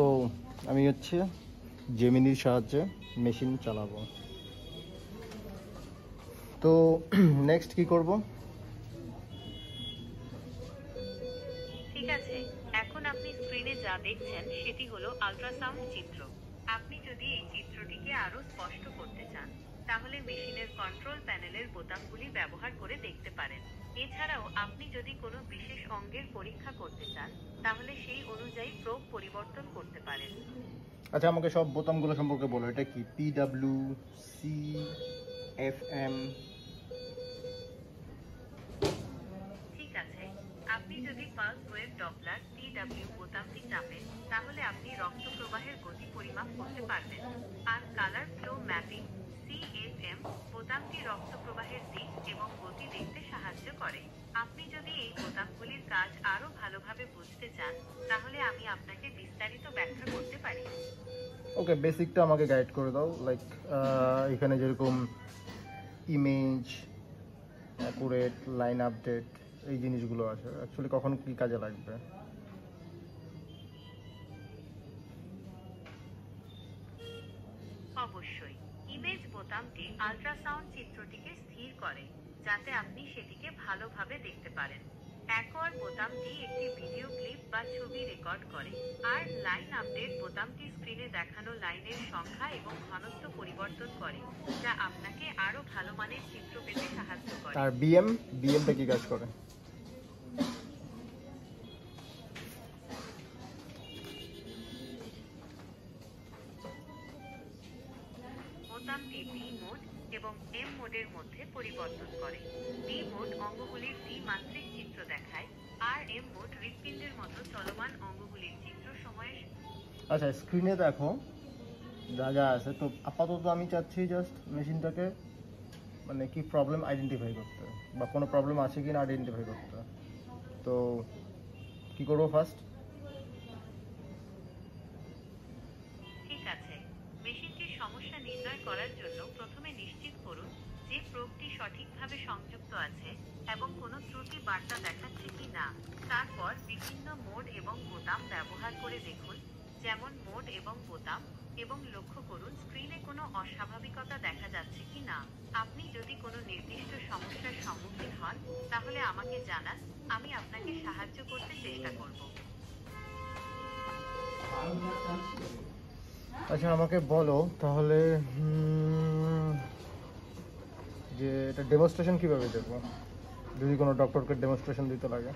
তো আমি হচ্ছে জেমিনির সাহায্যে মেশিন চালাবো। তো নেক্সট কি করব? ঠিক আছে, এখন আপনি স্ক্রিনে যা দেখছেন সেটি হলো আল্ট্রাসাউন্ড চিত্র। আপনি যদি এই চিত্রটিকে আরো স্পষ্ট করতে চান তাহলে মেশিনের কন্ট্রোল প্যানেলের বোতামগুলি ব্যবহার করে দেখতে পারেন। এছাড়াও আপনি যদি কোনো বিশেষ অঙ্গের পরীক্ষা করতে চান তাহলে সেই অনুযায়ী প্রোব পরিবর্তন করতে পারেন। আচ্ছা, আমাকে সব বোতামগুলো সম্পর্কে বলো। এটা কি পিডব্লিউ, সি, এফএম? ঠিক আছে, আপনি যদি পালস ওয়েভ ডপলার পিডব্লিউ বোতামটি চাপেন তাহলে আপনি রক্ত প্রবাহের গতি পরিমাপ করতে পারবেন। আর কালার ফ্লো ম্যাপিং সিএফএম বোতামটি রক্ত প্রবাহের দিক এবং গতি দেখতে সাহায্য করে। আপনি যদি এই বোতামগুলির কাজ আরো ভালোভাবে বুঝতে চান তাহলে আমি আপনাকে বিস্তারিত ব্যাখ্যা করতে পারি। ওকে, বেসিকটা আমাকে গাইড করে দাও। লাইক এখানে যেরকম ইমেজ, অ্যাকুরেট, লাইন আপডেট, এই জিনিসগুলো আছে, অ্যাকচুয়ালি কখন কি কাজে লাগবে? অবশ্যই, ইমেজ বোতামটি আল্ট্রাসাউন্ড চিত্রটিকে স্থির করে যাতে আপনি সেটিকে ভালোভাবে দেখতে পারেন। অ্যাকোয়ার বোতামটি একটি ভিডিও ক্লিপ বা ছবি রেকর্ড করে। আর লাইন আপডেট বোতামটি স্ক্রিনে দেখানো লাইনের সংখ্যা এবং ঘনত্ব পরিবর্তন করে, যা আপনাকে আরো ভালো মানের চিত্র পেতে সাহায্য করে। আর বিএমটা কি কাজ করে? বোতামটি বি মোড এবং এম মোডের মধ্যে পরিবর্তন করে। বি মোড অঙ্গগুলির দ্বিমাত্রিক চিত্র দেখায়, আর এম মোড হৃৎপিণ্ডের মতো চলমান অঙ্গগুলির চিত্র সময়ের। আচ্ছা, স্ক্রিনে দেখো যা যা আছে। তো আপাতত আমি চাচ্ছি জাস্ট মেশিনটাকে মানে কি প্রবলেম আইডেন্টিফাই করতে, বা কোনো প্রবলেম আছে কি না আইডেন্টিফাই করতে। তো কি করবো ফার্স্ট? ঠিক আছে, মেশিনটির সমস্যা নির্ণয় করার জন্য প্রথমে নিশ্চিত করুন যে প্রোবটি সঠিকভাবে সংযুক্ত আছে এবং কোনো ত্রুটি বার্তা দেখাচ্ছে কি না। তারপর বিভিন্ন মোড এবং বোতাম ব্যবহার করে দেখুন, যেমন মোড এবং বোতাম, এবং লক্ষ্য করুন স্ক্রিনে কোনো অস্বাভাবিকতা দেখা যাচ্ছে কি না। আপনি যদি কোনো নির্দিষ্ট সমস্যার সম্মুখীন হন তাহলে আমাকে জানান, আমি আপনাকে সাহায্য করতে চেষ্টা করব। আচ্ছা, আমাকে বলো তাহলে যে এটা ডেমনস্ট্রেশন কিভাবে দেবো, যদি কোনো ডক্টরকে ডেমনস্ট্রেশন দিতে লাগে।